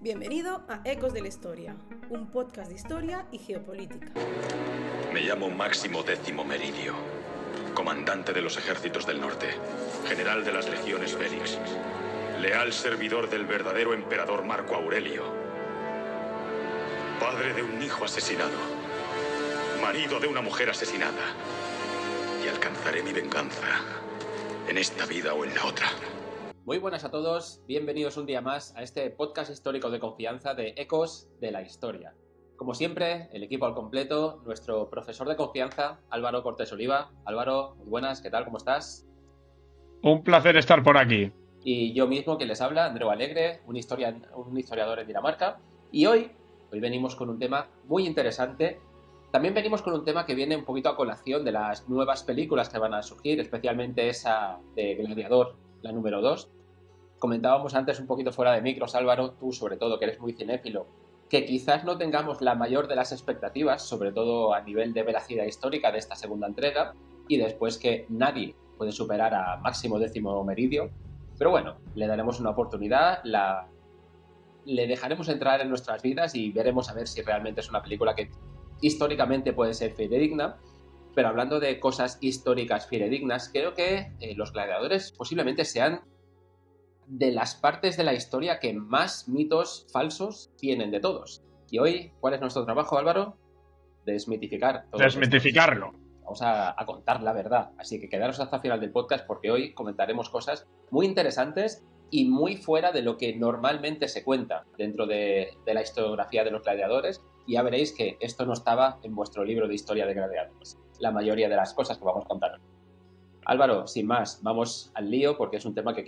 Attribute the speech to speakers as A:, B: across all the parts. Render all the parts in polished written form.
A: Bienvenido a Ecos de la Historia, un podcast de historia y geopolítica.
B: Me llamo Máximo Décimo Meridio, comandante de los ejércitos del norte, general de las legiones Félix, leal servidor del verdadero emperador Marco Aurelio, padre de un hijo asesinado, marido de una mujer asesinada, y alcanzaré mi venganza en esta vida o en la otra.
C: Muy buenas a todos, bienvenidos un día más a este podcast histórico de confianza de Ecos de la Historia. Como siempre, el equipo al completo, nuestro profesor de confianza, Álvaro Cortés Oliva. Álvaro, muy buenas, ¿qué tal? ¿Cómo estás?
D: Un placer estar por aquí.
C: Y yo mismo, que les habla, Andreu Alegre, un historiador en Dinamarca. Y hoy venimos con un tema muy interesante. También venimos con un tema que viene un poquito a colación de las nuevas películas que van a surgir, especialmente esa de Gladiador, la número 2. Comentábamos antes un poquito fuera de micros, Álvaro, tú sobre todo, que eres muy cinéfilo, que quizás no tengamos la mayor de las expectativas, sobre todo a nivel de veracidad histórica de esta segunda entrega, y después que nadie puede superar a Máximo Décimo Meridio. Pero bueno, le daremos una oportunidad, le dejaremos entrar en nuestras vidas y veremos a ver si realmente es una película que históricamente puede ser fidedigna. Pero hablando de cosas históricas fidedignas, creo que Los Gladiadores posiblemente sean de las partes de la historia que más mitos falsos tienen de todos. Y hoy, ¿cuál es nuestro trabajo, Álvaro? Desmitificar.
D: Desmitificarlo.
C: Vamos a contar la verdad. Así que quedaros hasta el final del podcast porque hoy comentaremos cosas muy interesantes y muy fuera de lo que normalmente se cuenta dentro de la historiografía de los gladiadores. Y ya veréis que esto no estaba en vuestro libro de historia de gladiadores. La mayoría de las cosas que vamos a contar. Álvaro, sin más, vamos al lío porque es un tema que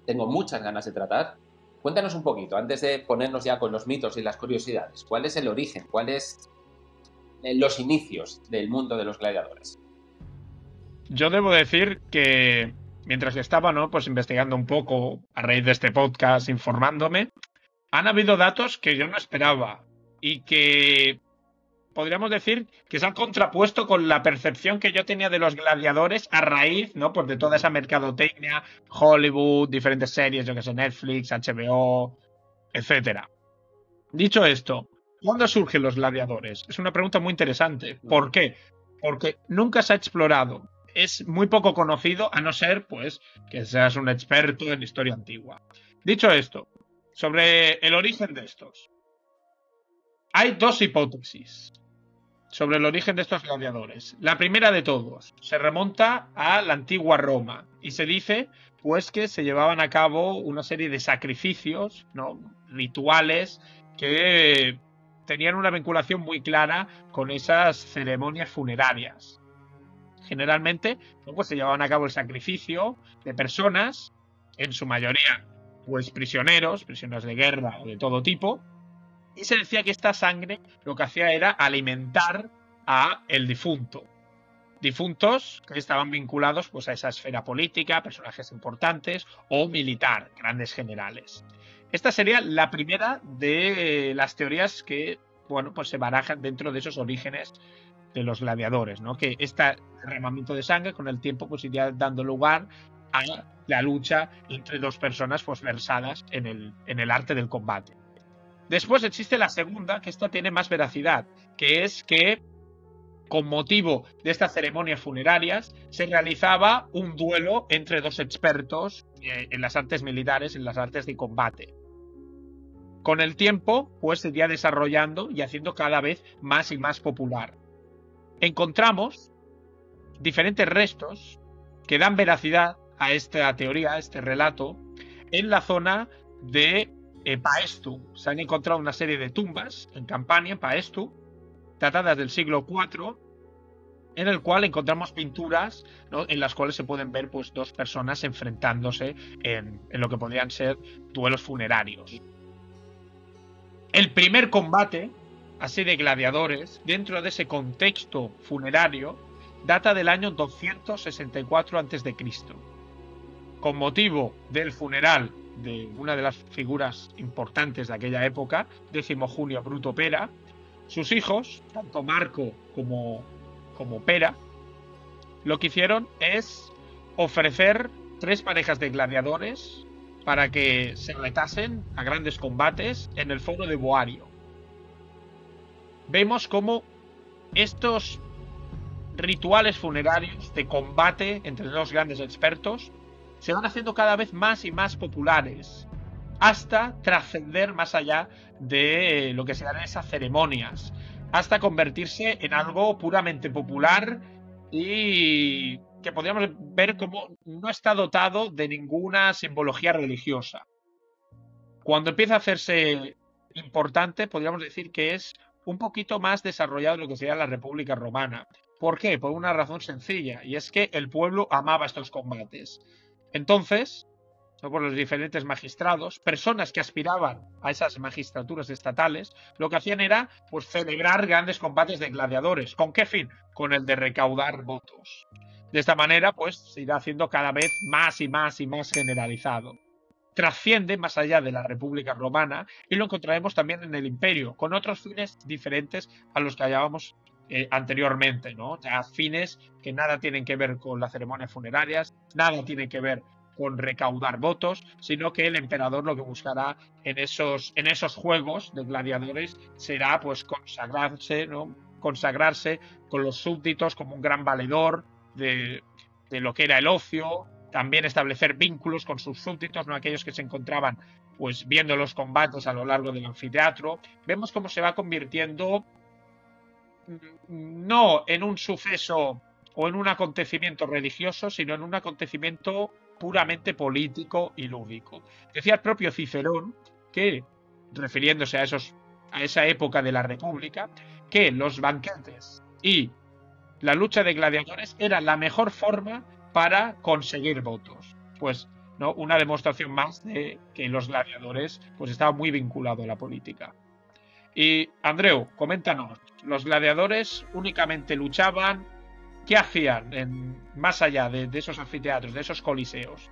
C: tengo muchas ganas de tratar. Cuéntanos un poquito, antes de ponernos ya con los mitos y las curiosidades, ¿cuál es el origen? ¿Cuáles los inicios del mundo de los gladiadores?
D: Yo debo decir que mientras estaba, pues investigando un poco a raíz de este podcast, informándome, han habido datos que yo no esperaba y que podríamos decir que se han contrapuesto con la percepción que yo tenía de los gladiadores a raíz, pues de toda esa mercadotecnia, Hollywood, diferentes series, yo que sé, Netflix, HBO, etcétera. Dicho esto, ¿cuándo surgen los gladiadores? Es una pregunta muy interesante. ¿Por qué? Porque nunca se ha explorado. Es muy poco conocido, a no ser, pues, que seas un experto en historia antigua. Dicho esto, sobre el origen de estos. Hay dos hipótesis sobre el origen de estos gladiadores. La primera de todos se remonta a la antigua Roma y se dice pues que se llevaban a cabo una serie de sacrificios, rituales que tenían una vinculación muy clara con esas ceremonias funerarias. Generalmente pues se llevaban a cabo el sacrificio de personas, en su mayoría pues prisioneros de guerra o de todo tipo. Y se decía que esta sangre lo que hacía era alimentar a el difunto. Difuntos que estaban vinculados pues, a esa esfera política, personajes importantes o militar, grandes generales. Esta sería la primera de las teorías que pues se barajan dentro de esos orígenes de los gladiadores, que este derramamiento de sangre con el tiempo pues iría dando lugar a la lucha entre dos personas pues versadas en el arte del combate. Después existe la segunda, que esta tiene más veracidad, que es que con motivo de estas ceremonias funerarias se realizaba un duelo entre dos expertos en las artes militares, en las artes de combate. Con el tiempo, pues se iría desarrollando y haciendo cada vez más y más popular. Encontramos diferentes restos que dan veracidad a esta teoría, a este relato, en la zona de Paestu. Se han encontrado una serie de tumbas en Campania, en Paestu, datadas del siglo IV, en el cual encontramos pinturas, en las cuales se pueden ver pues, dos personas enfrentándose en lo que podrían ser duelos funerarios. El primer combate, así de gladiadores, dentro de ese contexto funerario, data del año 264 a.C. Con motivo del funeral de una de las figuras importantes de aquella época, Décimo Junio Bruto Pera, sus hijos, tanto Marco como Pera, lo que hicieron es ofrecer 3 parejas de gladiadores para que se retasen a grandes combates en el foro de Boario. Vemos cómo estos rituales funerarios de combate entre dos grandes expertos se van haciendo cada vez más y más populares, hasta trascender más allá de lo que serán esas ceremonias, hasta convertirse en algo puramente popular y que podríamos ver como no está dotado de ninguna simbología religiosa. Cuando empieza a hacerse importante, podríamos decir que es un poquito más desarrollado de lo que sería la República Romana. ¿Por qué? Por una razón sencilla, y es que el pueblo amaba estos combates. Entonces, por los diferentes magistrados, personas que aspiraban a esas magistraturas estatales, lo que hacían era pues celebrar grandes combates de gladiadores. ¿Con qué fin? Con el de recaudar votos. De esta manera, pues se irá haciendo cada vez más y más y más generalizado. Trasciende más allá de la República Romana y lo encontraremos también en el Imperio, con otros fines diferentes a los que hallábamos anteriormente, ¿no? Ya fines que nada tienen que ver con las ceremonias funerarias, nada tienen que ver con recaudar votos, sino que el emperador lo que buscará en esos juegos de gladiadores será pues consagrarse, ¿no? Consagrarse con los súbditos como un gran valedor de lo que era el ocio, también establecer vínculos con sus súbditos, no aquellos que se encontraban pues viendo los combates a lo largo del anfiteatro. Vemos cómo se va convirtiendo no en un suceso o en un acontecimiento religioso, sino en un acontecimiento puramente político y lúdico. Decía el propio Cicerón que, refiriéndose a esa época de la República, que los banquetes y la lucha de gladiadores era la mejor forma para conseguir votos. Pues, ¿no? Una demostración más de que los gladiadores pues estaban muy vinculados a la política. Y, Andreu, coméntanos, ¿los gladiadores únicamente luchaban? ¿Qué hacían más allá de esos anfiteatros, de esos coliseos?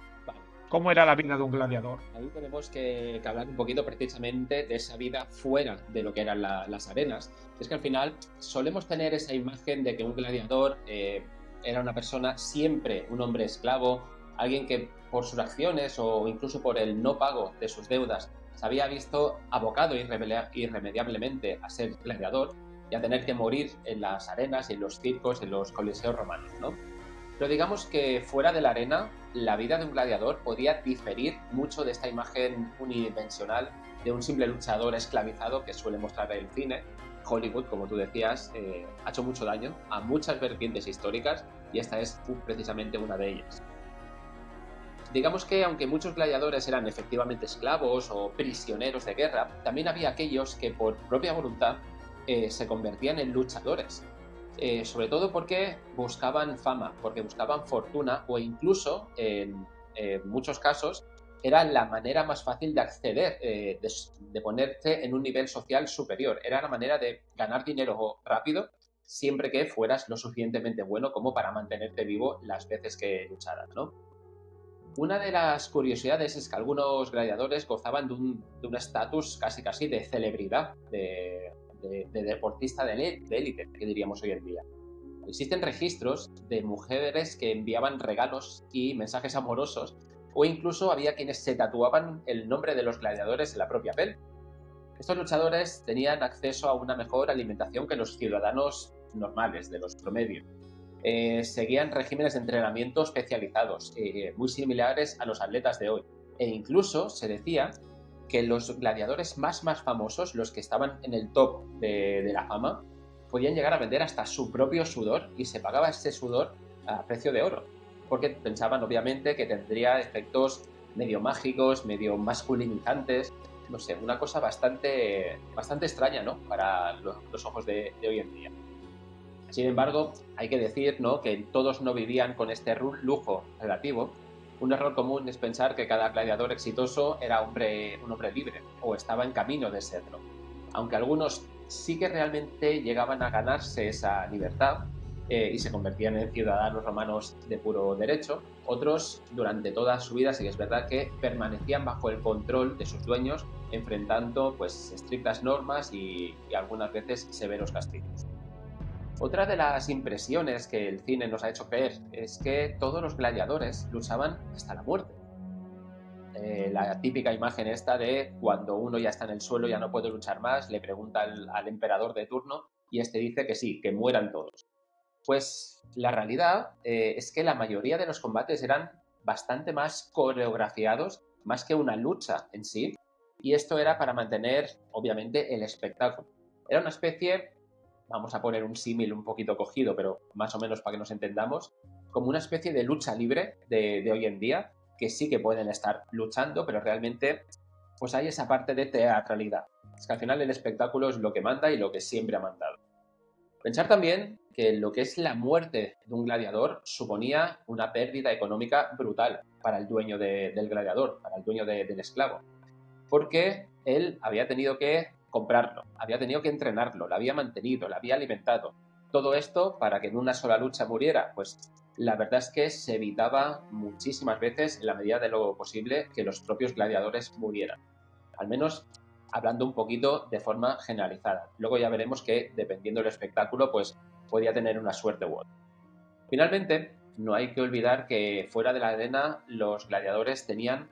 D: ¿Cómo era la vida de un gladiador?
C: Ahí tenemos que hablar un poquito precisamente de esa vida fuera de lo que eran las arenas. Es que al final solemos tener esa imagen de que un gladiador era una persona siempre un hombre esclavo, alguien que por sus acciones o incluso por el no pago de sus deudas se había visto abocado irremediablemente a ser gladiador y a tener que morir en las arenas, en los circos, en los coliseos romanos, ¿no? Pero digamos que fuera de la arena, la vida de un gladiador podía diferir mucho de esta imagen unidimensional de un simple luchador esclavizado que suele mostrar el cine. Hollywood, como tú decías, ha hecho mucho daño a muchas vertientes históricas y esta es precisamente una de ellas. Digamos que aunque muchos gladiadores eran efectivamente esclavos o prisioneros de guerra, también había aquellos que por propia voluntad se convertían en luchadores. Sobre todo porque buscaban fama, porque buscaban fortuna o incluso, en muchos casos, era la manera más fácil de acceder, de ponerse en un nivel social superior. Era la manera de ganar dinero rápido siempre que fueras lo suficientemente bueno como para mantenerte vivo las veces que lucharas, ¿no? Una de las curiosidades es que algunos gladiadores gozaban de un estatus casi de celebridad, de deportista de élite, que diríamos hoy en día. Existen registros de mujeres que enviaban regalos y mensajes amorosos, o incluso había quienes se tatuaban el nombre de los gladiadores en la propia piel. Estos luchadores tenían acceso a una mejor alimentación que los ciudadanos normales, de los promedios. Seguían regímenes de entrenamiento especializados, muy similares a los atletas de hoy. E incluso se decía que los gladiadores más famosos, los que estaban en el top de la fama, podían llegar a vender hasta su propio sudor y se pagaba ese sudor a precio de oro, porque pensaban obviamente que tendría efectos medio mágicos, medio masculinizantes, no sé, una cosa bastante extraña, ¿no? Para los ojos de hoy en día. Sin embargo, hay que decir, ¿no?, que todos no vivían con este lujo relativo. Un error común es pensar que cada gladiador exitoso era un hombre libre o estaba en camino de serlo. Aunque algunos sí que realmente llegaban a ganarse esa libertad y se convertían en ciudadanos romanos de puro derecho, otros durante toda su vida sí que es verdad que permanecían bajo el control de sus dueños, enfrentando pues estrictas normas y algunas veces severos castigos. Otra de las impresiones que el cine nos ha hecho creer es que todos los gladiadores luchaban hasta la muerte. la típica imagen esta de cuando uno ya está en el suelo, ya no puede luchar más, le pregunta al emperador de turno y este dice que sí, que mueran todos. Pues la realidad es que la mayoría de los combates eran bastante más coreografiados, más que una lucha en sí, y esto era para mantener, obviamente, el espectáculo. Era una especie, vamos a poner un símil un poquito cogido, pero más o menos para que nos entendamos, como una especie de lucha libre de hoy en día, que sí que pueden estar luchando, pero realmente pues hay esa parte de teatralidad. Es que al final el espectáculo es lo que manda y lo que siempre ha mandado. Pensar también que lo que es la muerte de un gladiador suponía una pérdida económica brutal para el dueño del gladiador, para el dueño del esclavo, porque él había tenido que comprarlo, había tenido que entrenarlo, lo había mantenido, lo había alimentado. Todo esto para que en una sola lucha muriera, pues la verdad es que se evitaba muchísimas veces, en la medida de lo posible, que los propios gladiadores murieran. Al menos hablando un poquito de forma generalizada. Luego ya veremos que, dependiendo del espectáculo, pues podía tener una suerte u otra. Finalmente, no hay que olvidar que fuera de la arena los gladiadores tenían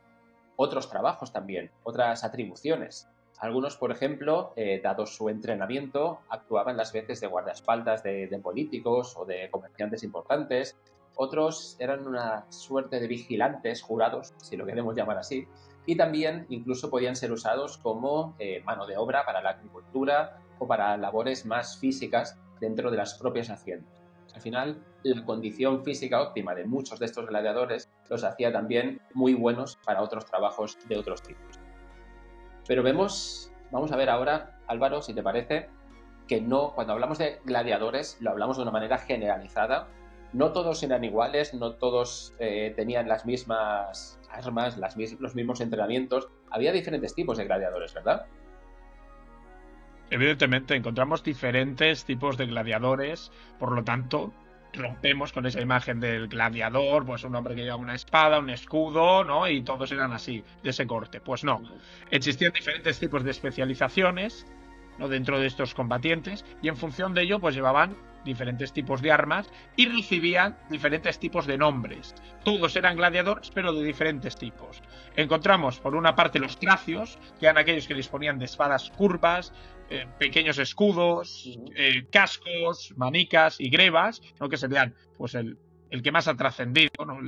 C: otros trabajos también, otras atribuciones. Algunos, por ejemplo, dado su entrenamiento, actuaban las veces de guardaespaldas de políticos o de comerciantes importantes. Otros eran una suerte de vigilantes jurados, si lo queremos llamar así, y también incluso podían ser usados como mano de obra para la agricultura o para labores más físicas dentro de las propias haciendas. Al final, la condición física óptima de muchos de estos gladiadores los hacía también muy buenos para otros trabajos de otros tipos. Pero vamos a ver ahora, Álvaro, si te parece, que no, cuando hablamos de gladiadores, lo hablamos de una manera generalizada. No todos eran iguales, no todos tenían las mismas armas, los mismos entrenamientos. Había diferentes tipos de gladiadores, ¿verdad?
D: Evidentemente, encontramos diferentes tipos de gladiadores, por lo tanto, rompemos con esa imagen del gladiador, pues un hombre que lleva una espada, un escudo, ¿no? Y todos eran así, de ese corte. Pues no. Existían diferentes tipos de especializaciones, ¿no? Dentro de estos combatientes, y en función de ello, pues llevaban diferentes tipos de armas y recibían diferentes tipos de nombres. Todos eran gladiadores, pero de diferentes tipos. Encontramos, por una parte, los tracios, que eran aquellos que disponían de espadas curvas, pequeños escudos, cascos, manicas y grebas, ¿no? Que serían pues el que más ha trascendido, ¿no?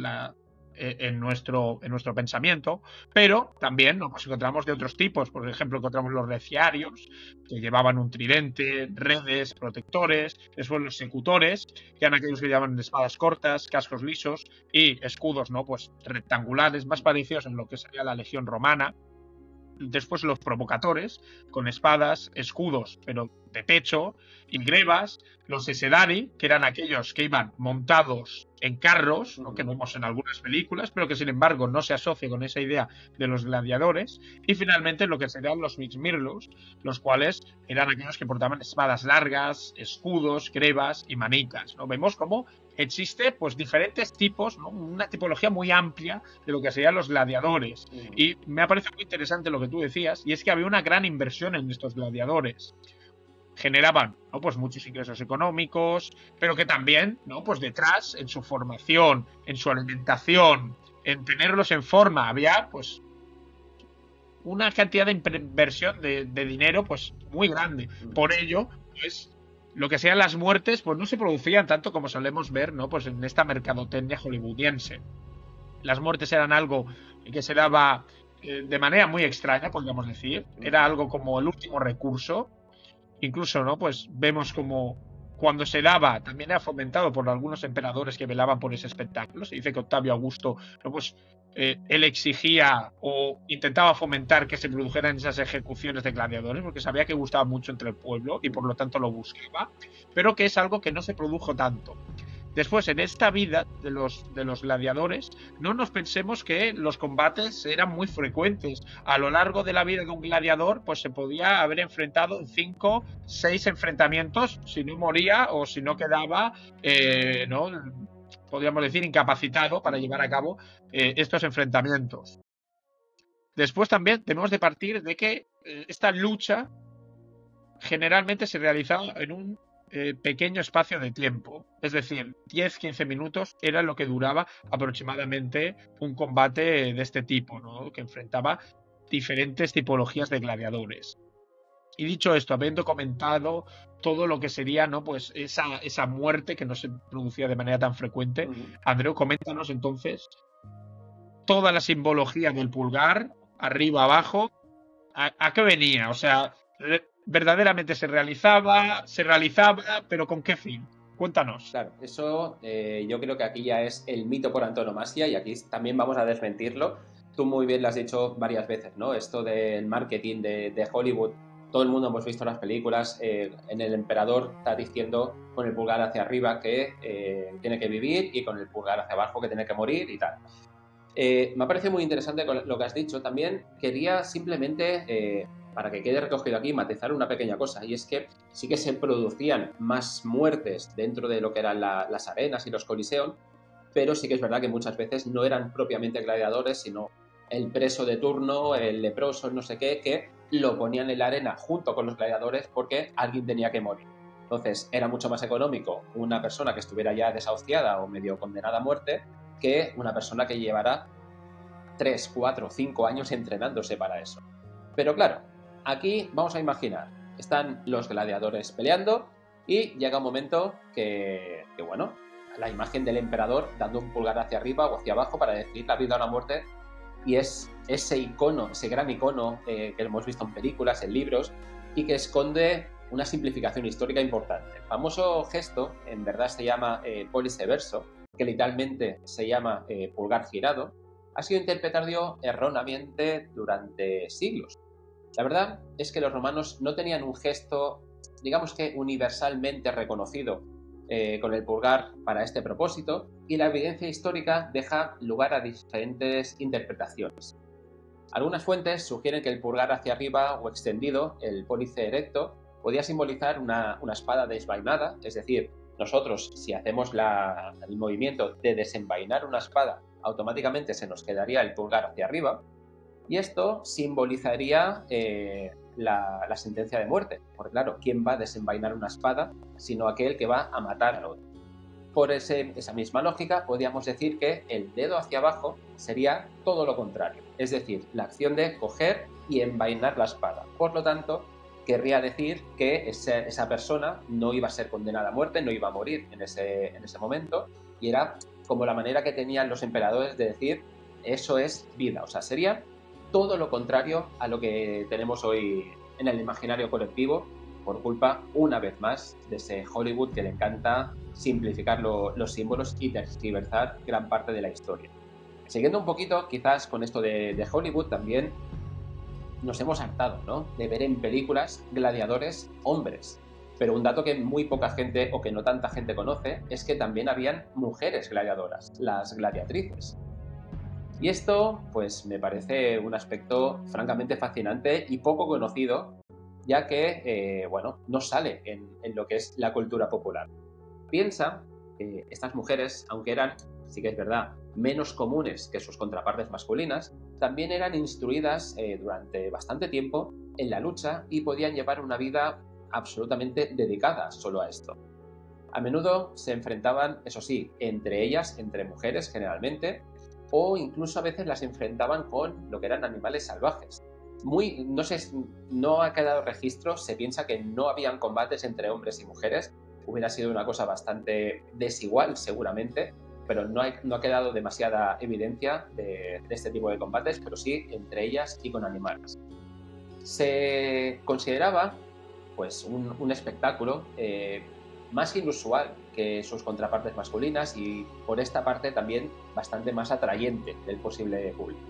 D: En nuestro pensamiento, pero también nos encontramos de otros tipos. Por ejemplo, encontramos los reciarios, que llevaban un tridente, redes, protectores. Después los secutores, que eran aquellos que llevaban espadas cortas, cascos lisos y escudos, ¿no? Pues rectangulares, más parecidos en lo que sería la legión romana. Después los provocatores, con espadas, escudos, pero de pecho, y grebas. Los esedari, que eran aquellos que iban montados en carros, ¿no? Que vemos en algunas películas, pero que sin embargo no se asocia con esa idea de los gladiadores. Y finalmente lo que serían los mixmirlos, los cuales eran aquellos que portaban espadas largas, escudos, grebas y manicas, ¿no? Vemos cómo existe pues diferentes tipos, ¿no? Una tipología muy amplia de lo que serían los gladiadores. Y me ha parecido muy interesante lo que tú decías, y es que había una gran inversión en estos gladiadores. Generaban, ¿no? Pues muchos ingresos económicos, pero que también, ¿no? Pues detrás, en su formación, en su alimentación, en tenerlos en forma, había pues una cantidad de inversión de dinero pues muy grande. Por ello, pues lo que sean las muertes, pues no se producían tanto como solemos ver, ¿no? Pues en esta mercadotecnia hollywoodiense. Las muertes eran algo que se daba de manera muy extraña, podríamos decir. Era algo como el último recurso. Incluso, ¿no? Pues vemos como cuando se daba, también era fomentado por algunos emperadores que velaban por ese espectáculo. Se dice que Octavio Augusto, ¿no? Pues él exigía o intentaba fomentar que se produjeran esas ejecuciones de gladiadores, porque sabía que gustaba mucho entre el pueblo y por lo tanto lo buscaba, pero que es algo que no se produjo tanto. Después, en esta vida de los gladiadores, no nos pensemos que los combates eran muy frecuentes. A lo largo de la vida de un gladiador, pues se podía haber enfrentado en 5, 6 enfrentamientos si no moría o si no quedaba, ¿no? Podríamos decir, incapacitado para llevar a cabo estos enfrentamientos. Después también tenemos de partir de que esta lucha generalmente se realizaba en un pequeño espacio de tiempo. Es decir, 10-15 minutos era lo que duraba aproximadamente un combate de este tipo, ¿no? Que enfrentaba diferentes tipologías de gladiadores. Y dicho esto, habiendo comentado todo lo que sería, ¿no? Pues esa muerte que no se producía de manera tan frecuente, Andreu, coméntanos entonces toda la simbología del pulgar, arriba, abajo, ¿a qué venía? O sea, verdaderamente se realizaba, pero ¿con qué fin? Cuéntanos.
C: Claro, eso yo creo que aquí ya es el mito por antonomasia y aquí también vamos a desmentirlo. Tú muy bien lo has dicho varias veces, ¿no? Esto del marketing de Hollywood, todo el mundo hemos visto las películas, en el emperador está diciendo con el pulgar hacia arriba que tiene que vivir y con el pulgar hacia abajo que tiene que morir y tal. Me ha parecido muy interesante lo que has dicho. También quería simplemente, para que quede recogido aquí, matizar una pequeña cosa, y es que sí que se producían más muertes dentro de lo que eran las arenas y los coliseos, pero sí que es verdad que muchas veces no eran propiamente gladiadores, sino el preso de turno, el leproso, no sé qué, que lo ponían en la arena junto con los gladiadores porque alguien tenía que morir. Entonces era mucho más económico una persona que estuviera ya desahuciada o medio condenada a muerte que una persona que llevara 3, 4, 5 años entrenándose para eso. Pero claro, aquí vamos a imaginar, están los gladiadores peleando y llega un momento que bueno, la imagen del emperador dando un pulgar hacia arriba o hacia abajo para decir la vida o la muerte, y es ese icono, ese gran icono que hemos visto en películas, en libros, y que esconde una simplificación histórica importante. El famoso gesto, en verdad se llama pollice verso, que literalmente se llama pulgar girado, ha sido interpretado erróneamente durante siglos. La verdad es que los romanos no tenían un gesto, digamos que universalmente reconocido con el pulgar para este propósito, y la evidencia histórica deja lugar a diferentes interpretaciones. Algunas fuentes sugieren que el pulgar hacia arriba o extendido, el pollice erecto, podía simbolizar una espada desvainada, es decir, nosotros si hacemos el movimiento de desenvainar una espada, automáticamente se nos quedaría el pulgar hacia arriba, y esto simbolizaría la sentencia de muerte, porque claro, ¿quién va a desenvainar una espada sino aquel que va a matar al otro? Por esa misma lógica, podríamos decir que el dedo hacia abajo sería todo lo contrario, es decir, la acción de coger y envainar la espada. Por lo tanto, querría decir que esa persona no iba a ser condenada a muerte, no iba a morir en ese momento, y era como la manera que tenían los emperadores de decir eso es vida, o sea, sería todo lo contrario a lo que tenemos hoy en el imaginario colectivo, por culpa, una vez más, de ese Hollywood que le encanta simplificar los símbolos y tergiversar gran parte de la historia. Siguiendo un poquito, quizás con esto de Hollywood también nos hemos hartado, ¿no?, de ver en películas gladiadores hombres. Pero un dato que muy poca gente o que no tanta gente conoce es que también habían mujeres gladiadoras, las gladiatrices. Y esto, pues, me parece un aspecto francamente fascinante y poco conocido, ya que, no sale en lo que es la cultura popular. Piensa que estas mujeres, aunque eran, sí que es verdad, menos comunes que sus contrapartes masculinas, también eran instruidas durante bastante tiempo en la lucha y podían llevar una vida absolutamente dedicada solo a esto. A menudo se enfrentaban, eso sí, entre ellas, entre mujeres generalmente, o incluso a veces las enfrentaban con lo que eran animales salvajes. No ha quedado registro, se piensa que no habían combates entre hombres y mujeres, hubiera sido una cosa bastante desigual seguramente, pero no ha quedado demasiada evidencia de este tipo de combates, pero sí entre ellas y con animales. Se consideraba pues un espectáculo más inusual que sus contrapartes masculinas y por esta parte también bastante más atrayente del posible público.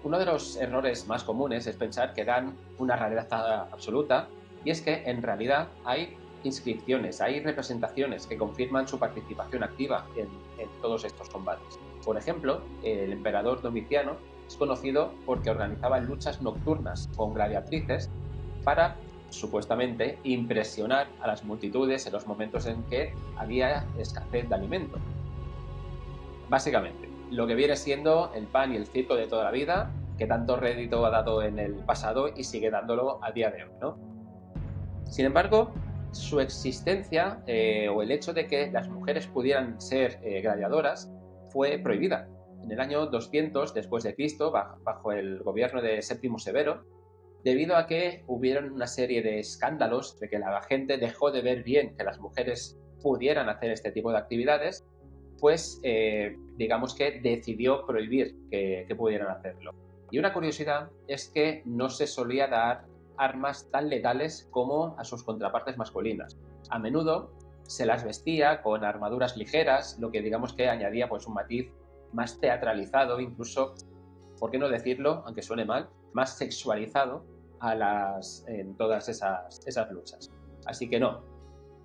C: Uno de los errores más comunes es pensar que dan una rareza absoluta, y es que en realidad hay inscripciones, hay representaciones que confirman su participación activa en todos estos combates. Por ejemplo, el emperador Domiciano es conocido porque organizaba luchas nocturnas con gladiatrices para, supuestamente, impresionar a las multitudes en los momentos en que había escasez de alimento. Básicamente, lo que viene siendo el pan y el circo de toda la vida, que tanto rédito ha dado en el pasado y sigue dándolo a día de hoy, ¿no? Sin embargo, su existencia o el hecho de que las mujeres pudieran ser gladiadoras fue prohibida. En el año 200 después de Cristo, bajo el gobierno de Séptimo Severo, debido a que hubieron una serie de escándalos de que la gente dejó de ver bien que las mujeres pudieran hacer este tipo de actividades, pues digamos que decidió prohibir que pudieran hacerlo. Y una curiosidad es que no se solía dar armas tan letales como a sus contrapartes masculinas. A menudo se las vestía con armaduras ligeras, lo que digamos que añadía pues un matiz más teatralizado, incluso, por qué no decirlo, aunque suene mal, más sexualizado en todas esas luchas. Así que no,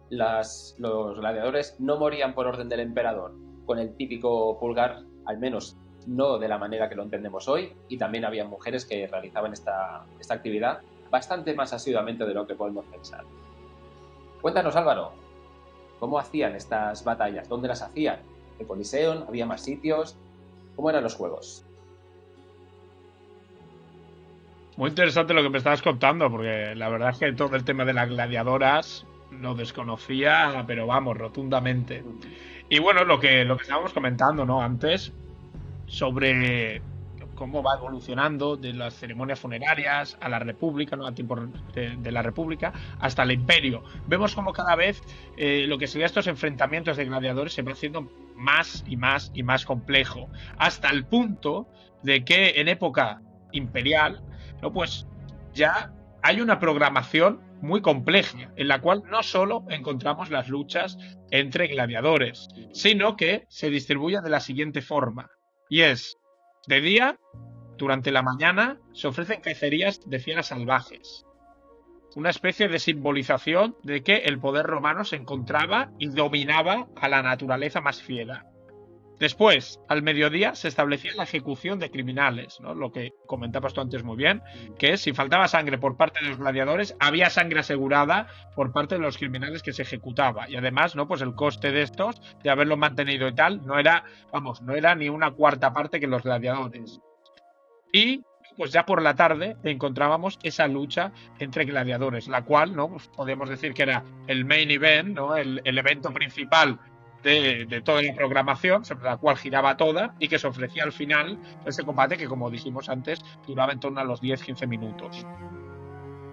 C: los gladiadores no morían por orden del emperador con el típico pulgar, al menos no de la manera que lo entendemos hoy, y también había mujeres que realizaban esta actividad bastante más asiduamente de lo que podemos pensar. Cuéntanos, Álvaro, ¿cómo hacían estas batallas? ¿Dónde las hacían? ¿En Coliseum? ¿Había más sitios? ¿Cómo eran los juegos?
D: Muy interesante lo que me estabas contando, porque la verdad es que todo el tema de las gladiadoras lo desconocía, pero vamos, rotundamente. Y bueno, lo que estábamos comentando, ¿no? Antes, sobre cómo va evolucionando de las ceremonias funerarias a la República, ¿no? A tiempo de la República, hasta el Imperio. Vemos como cada vez lo que serían estos enfrentamientos de gladiadores se va haciendo más y más y más complejo, hasta el punto de que en época imperial, ¿no? Pues ya hay una programación muy compleja, en la cual no solo encontramos las luchas entre gladiadores, sino que se distribuye de la siguiente forma. Y es, de día, durante la mañana, se ofrecen cacerías de fieras salvajes. Una especie de simbolización de que el poder romano se encontraba y dominaba a la naturaleza más fiera. Después, al mediodía, se establecía la ejecución de criminales, ¿no? Lo que comentabas tú antes muy bien, que si faltaba sangre por parte de los gladiadores, había sangre asegurada por parte de los criminales que se ejecutaba. Y además, ¿no? Pues el coste de estos, de haberlo mantenido y tal, no era ni una cuarta parte que los gladiadores. Y pues ya por la tarde encontrábamos esa lucha entre gladiadores, la cual, ¿no? Pues podemos decir que era el main event, ¿no? El evento principal de toda la programación, sobre la cual giraba toda, y que se ofrecía al final ese combate que, como dijimos antes, duraba en torno a los 10-15 minutos.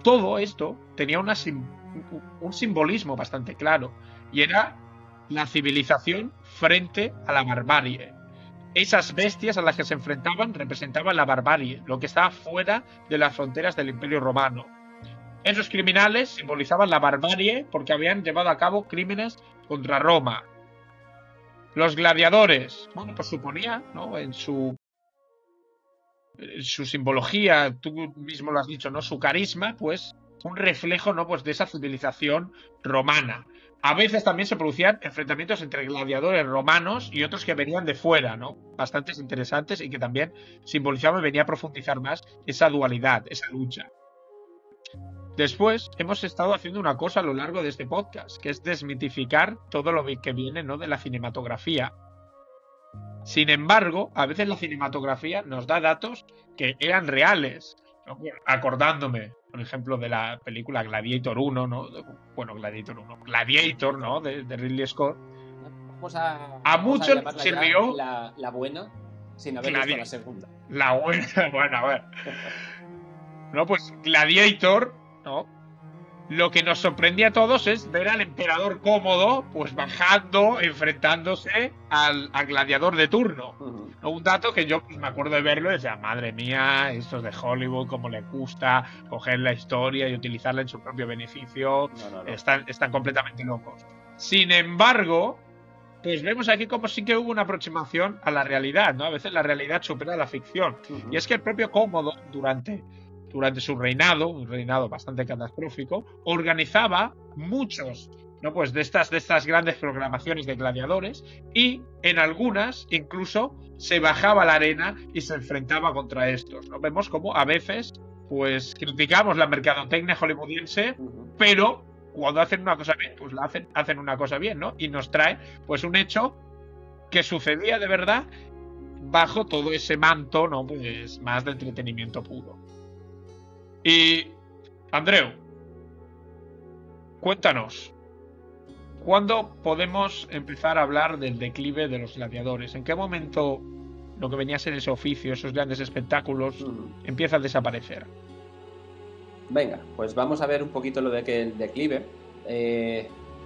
D: Todo esto tenía un simbolismo bastante claro, y era la civilización frente a la barbarie. Esas bestias a las que se enfrentaban representaban la barbarie, lo que estaba fuera de las fronteras del Imperio Romano. Esos criminales simbolizaban la barbarie porque habían llevado a cabo crímenes contra Roma. Los gladiadores, bueno, pues suponía, ¿no? En su simbología, tú mismo lo has dicho, ¿no? Su carisma, pues, un reflejo, ¿no? Pues de esa civilización romana. A veces también se producían enfrentamientos entre gladiadores romanos y otros que venían de fuera, ¿no? Bastantes interesantes y que también simbolizaban y venía a profundizar más esa dualidad, esa lucha. Después hemos estado haciendo una cosa a lo largo de este podcast, que es desmitificar todo lo que viene, ¿no? De la cinematografía. Sin embargo, a veces la cinematografía nos da datos que eran reales, ¿no? Acordándome, por ejemplo, de la película Gladiator 1, ¿no? Bueno, Gladiator, ¿no? De Ridley Scott. A muchos sirvió
C: la buena, sin haber visto la segunda.
D: La buena, bueno, a ver. No, pues Gladiator, ¿no? Lo que nos sorprendía a todos es ver al emperador Cómodo, pues bajando, enfrentándose al gladiador de turno. ¿No? Un dato que yo pues, me acuerdo de verlo y decía, madre mía, estos de Hollywood, cómo les gusta coger la historia y utilizarla en su propio beneficio. No. Están completamente locos. Sin embargo, pues vemos aquí como sí que hubo una aproximación a la realidad, ¿no? A veces la realidad supera la ficción. Y es que el propio Cómodo, durante su reinado, un reinado bastante catastrófico, organizaba muchos, ¿no? Pues de estas grandes programaciones de gladiadores, y en algunas incluso se bajaba a la arena y se enfrentaba contra estos, ¿no? Vemos como a veces pues criticamos la mercadotecnia hollywoodiense, pero cuando hacen una cosa bien, pues la hacen una cosa bien, ¿no? Y nos trae pues un hecho que sucedía de verdad bajo todo ese manto, ¿no? Pues más de entretenimiento puro. Y, Andreu, cuéntanos, ¿cuándo podemos empezar a hablar del declive de los gladiadores? ¿En qué momento lo que venía a ser ese oficio, esos grandes espectáculos, empieza a desaparecer?
C: Venga, pues vamos a ver un poquito lo de que el declive.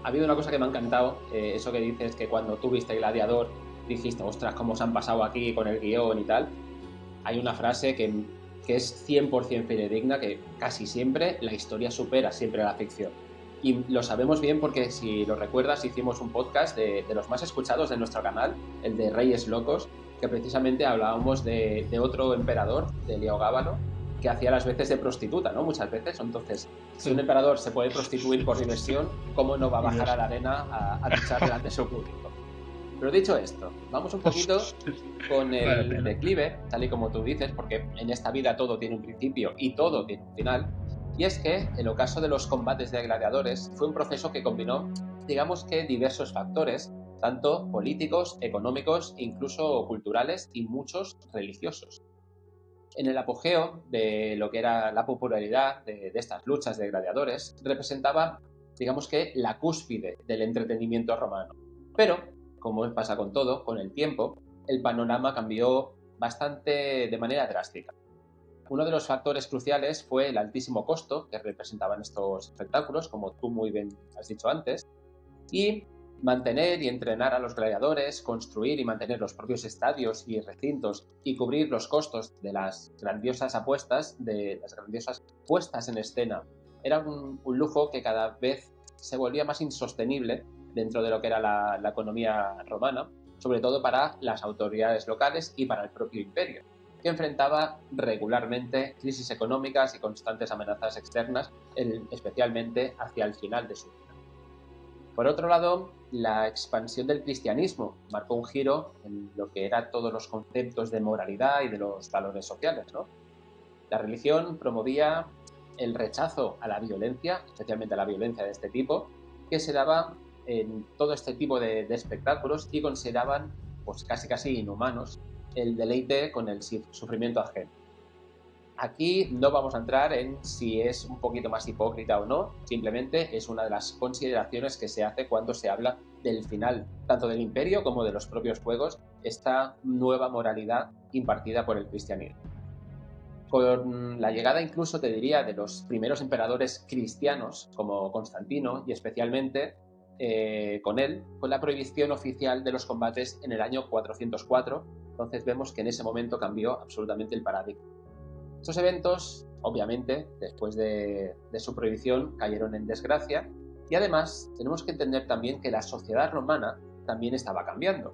C: Ha habido una cosa que me ha encantado, eso que dices que cuando tú viste Gladiador dijiste, ostras, cómo se han pasado aquí con el guión y tal. Hay una frase que es 100% fidedigna, que casi siempre la historia supera siempre a la ficción. Y lo sabemos bien porque, si lo recuerdas, hicimos un podcast de los más escuchados de nuestro canal, el de Reyes Locos, que precisamente hablábamos de otro emperador, de Heliogábalo, que hacía las veces de prostituta, ¿no? Muchas veces. Entonces, si un emperador se puede prostituir por diversión, ¿cómo no va a bajar a la arena a luchar delante de su público? Pero dicho esto, vamos un poquito con el declive, tal y como tú dices, porque en esta vida todo tiene un principio y todo tiene un final. Y es que, en el caso de los combates de gladiadores, fue un proceso que combinó, digamos que, diversos factores, tanto políticos, económicos, incluso culturales y muchos religiosos. En el apogeo de lo que era la popularidad de estas luchas de gladiadores, representaba, digamos que, la cúspide del entretenimiento romano. Pero, como pasa con todo, con el tiempo, el panorama cambió bastante de manera drástica. Uno de los factores cruciales fue el altísimo costo que representaban estos espectáculos, como tú muy bien has dicho antes, y mantener y entrenar a los gladiadores, construir y mantener los propios estadios y recintos y cubrir los costos de las grandiosas apuestas, de las grandiosas puestas en escena, era un lujo que cada vez se volvía más insostenible dentro de lo que era la economía romana, sobre todo para las autoridades locales y para el propio imperio, que enfrentaba regularmente crisis económicas y constantes amenazas externas, especialmente hacia el final de su vida. Por otro lado, la expansión del cristianismo marcó un giro en lo que eran todos los conceptos de moralidad y de los valores sociales, ¿no? La religión promovía el rechazo a la violencia, especialmente a la violencia de este tipo, que se daba en todo este tipo de espectáculos, y consideraban pues casi inhumanos el deleite con el sufrimiento ajeno. Aquí no vamos a entrar en si es un poquito más hipócrita o no, simplemente es una de las consideraciones que se hace cuando se habla del final, tanto del imperio como de los propios juegos, esta nueva moralidad impartida por el cristianismo. Con la llegada, incluso te diría, de los primeros emperadores cristianos, como Constantino, y especialmente con él, fue la prohibición oficial de los combates en el año 404, entonces vemos que en ese momento cambió absolutamente el paradigma. Estos eventos, obviamente, después de su prohibición, cayeron en desgracia, y además tenemos que entender también que la sociedad romana también estaba cambiando.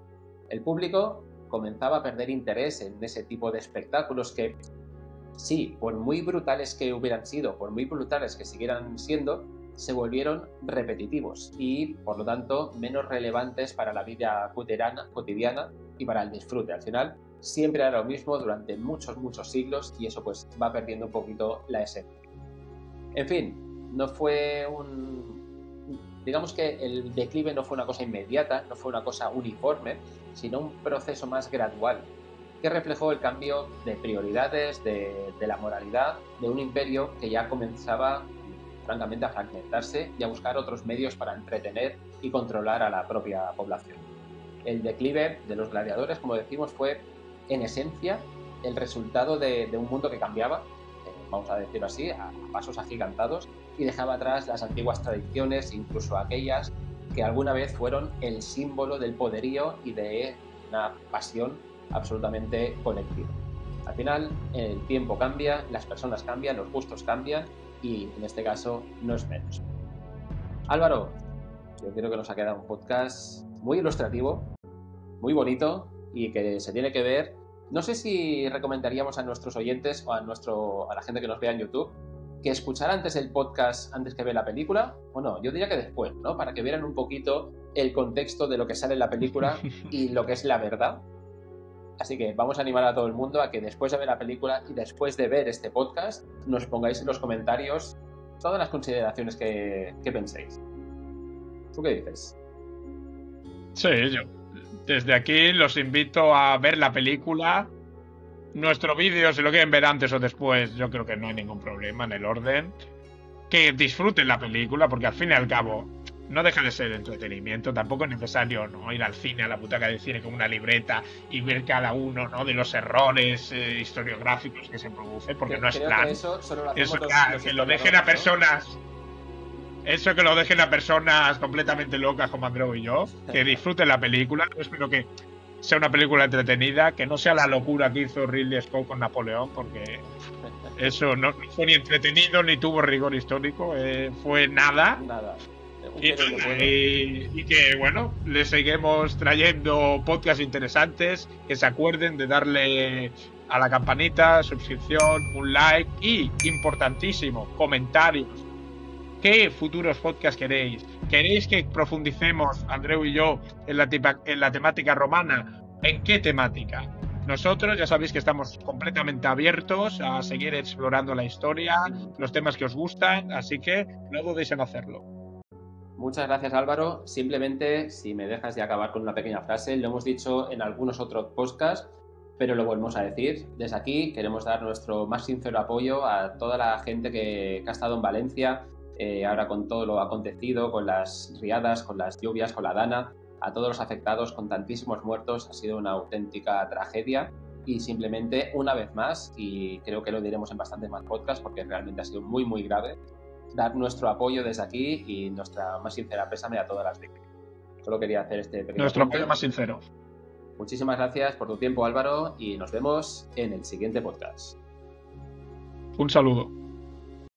C: El público comenzaba a perder interés en ese tipo de espectáculos que, sí, por muy brutales que hubieran sido, por muy brutales que siguieran siendo, se volvieron repetitivos y, por lo tanto, menos relevantes para la vida cotidiana y para el disfrute. Al final, siempre era lo mismo durante muchos siglos, y eso pues va perdiendo un poquito la esencia. En fin, no fue digamos que el declive no fue una cosa inmediata, no fue una cosa uniforme, sino un proceso más gradual, que reflejó el cambio de prioridades, de la moralidad, de un imperio que ya comenzaba francamente a fragmentarse y a buscar otros medios para entretener y controlar a la propia población. El declive de los gladiadores, como decimos, fue en esencia el resultado de un mundo que cambiaba, vamos a decirlo así, a pasos agigantados, y dejaba atrás las antiguas tradiciones, incluso aquellas que alguna vez fueron el símbolo del poderío y de una pasión absolutamente colectiva. Al final, el tiempo cambia, las personas cambian, los gustos cambian, y en este caso no es menos. Álvaro, yo creo que nos ha quedado un podcast muy ilustrativo, muy bonito, y que se tiene que ver. No sé si recomendaríamos a nuestros oyentes o a la gente que nos vea en YouTube que escuchara antes el podcast antes que ver la película, o no. Yo diría que después, ¿no? Para que vieran un poquito el contexto de lo que sale en la película y lo que es la verdad. Así que vamos a animar a todo el mundo a que después de ver la película y después de ver este podcast nos pongáis en los comentarios todas las consideraciones que penséis. ¿Tú qué dices?
D: Sí, yo desde aquí los invito a ver la película. Nuestro vídeo, si lo quieren ver antes o después, yo creo que no hay ningún problema en el orden. que disfruten la película, porque al fin y al cabo no deja de ser entretenimiento. Tampoco es necesario, ¿no?, ir al cine, a la butaca del cine con una libreta y ver cada uno, ¿no?, de los errores historiográficos que se producen, porque no es plan.
C: Eso solo lo hacemos
D: Que lo dejen a personas. Eso, que lo dejen a personas completamente locas como Andreu y yo, que disfruten la película. Yo espero que sea una película entretenida, que no sea la locura que hizo Ridley Scott con Napoleón, porque eso no fue ni entretenido ni tuvo rigor histórico, fue nada. Y que, bueno, les seguimos trayendo podcasts interesantes, que se acuerden de darle a la campanita, suscripción, un like y, importantísimo, comentarios. ¿Qué futuros podcasts queréis? ¿Queréis que profundicemos, Andreu y yo, en la temática romana? ¿En qué temática? Nosotros ya sabéis que estamos completamente abiertos a seguir explorando la historia, los temas que os gustan, así que no dudéis en hacerlo.
C: Muchas gracias, Álvaro. Simplemente, si me dejas de acabar con una pequeña frase, lo hemos dicho en algunos otros podcasts, pero lo volvemos a decir. Desde aquí queremos dar nuestro más sincero apoyo a toda la gente que ha estado en Valencia, ahora con todo lo acontecido, con las riadas, con las lluvias, con la dana, a todos los afectados, con tantísimos muertos. Ha sido una auténtica tragedia y simplemente, una vez más, y creo que lo diremos en bastantes más podcasts porque realmente ha sido muy, muy grave, dar nuestro apoyo desde aquí y nuestra más sincera pésame a todas las víctimas. Solo quería hacer este pequeño
D: nuestro
C: apunte.
D: apoyo más sincero.
C: Muchísimas gracias por tu tiempo, Álvaro, y nos vemos en el siguiente podcast.
D: Un saludo.